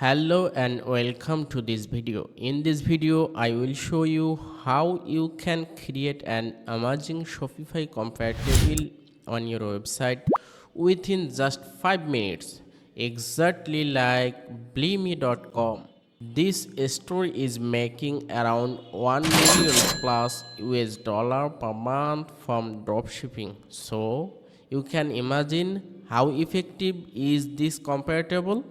Hello and welcome to this video. In this video, I will show you how you can create an amazing Shopify compatible on your website within just 5 minutes, exactly like bleemy.com. This store is making around 1 million plus US dollar per month from dropshipping. So, you can imagine how effective is this compatible.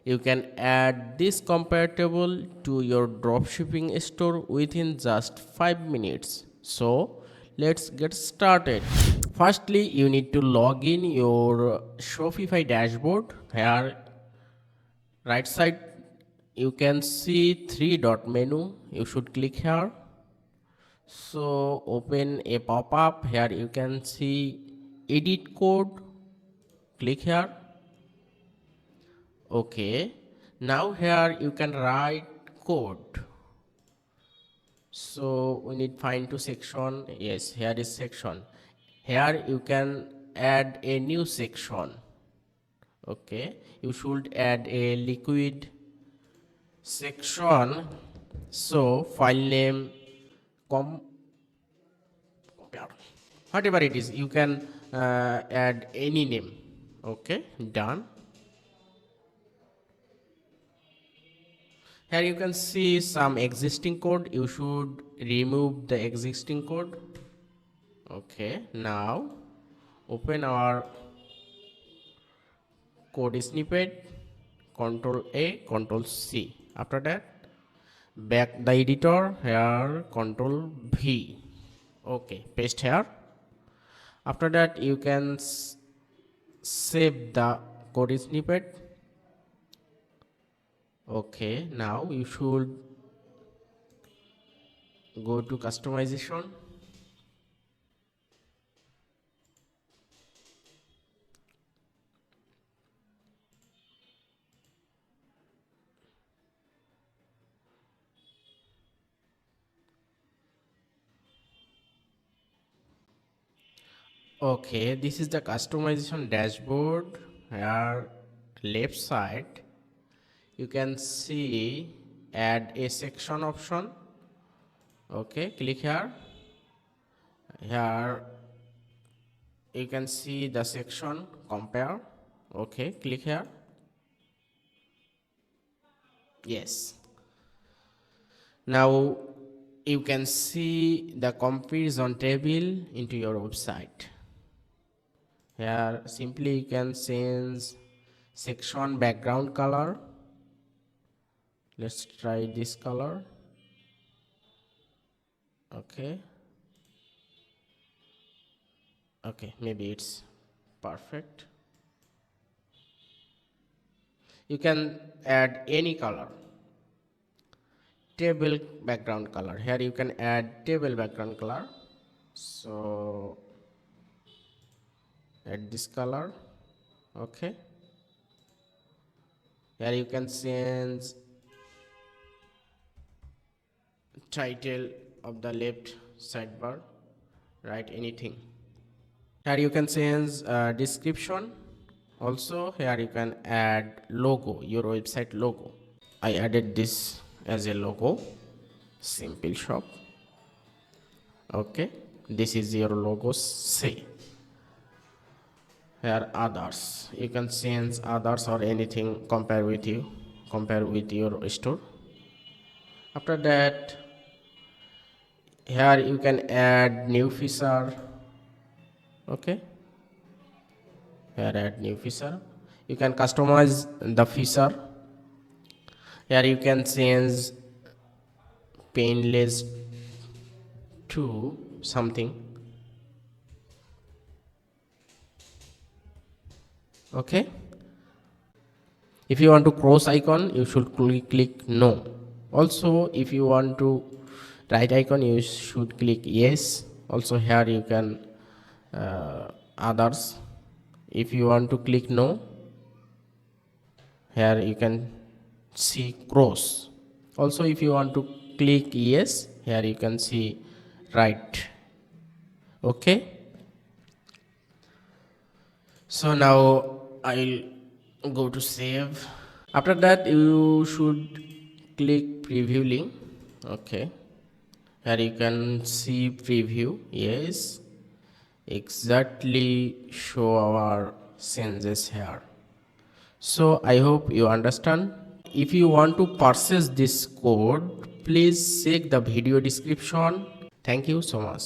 You can add this compatible to your dropshipping store within just 5 minutes. So let's get started. Firstly, you need to log in your Shopify dashboard. Here, right side, you can see three dot menu. You should click here. So open a pop-up. Here you can see edit code. Click here. Okay, now here you can write code. So we need find to section. Yes, here is section. Here you can add a new section. Okay, you should add a liquid section. So file name com whatever it is, you can add any name. Okay, done. Here you can see some existing code. You should remove the existing code. Okay, now open our code snippet, Control A, Control C. After that, back the editor, here Control V. Okay, paste here. After that, you can save the code snippet. Okay, now you should go to customization. Okay, this is the customization dashboard. Here, left side, you can see add a section option. Okay, click here. Here, you can see the section compare. Okay, click here. Yes. Now you can see the comparison table into your website. Here simply you can change section background color. Let's try this color. Okay, maybe it's perfect. You can add any color. Table background color. Here you can add table background color. So add this color. Okay, here you can change title of the left sidebar, write anything. Here you can change description. Also here you can add logo, your website logo. I added this as a logo, simple shop. Okay, this is your logo. Say here others, you can change others or anything compare with your store. After that, here you can add new feature. Okay, here add new feature. You can customize the feature. Here you can change painless to something. Okay, if you want to cross icon, you should click no. Also if you want to right icon, you should click yes. Also here you can others. If you want to click no, here you can see cross. Also if you want to click yes, here you can see right. Okay, so now I'll go to save. After that you should click preview link. Okay, here you can see preview. Yes, exactly show our changes here. So I hope you understand. If you want to purchase this code, please check the video description. Thank you so much.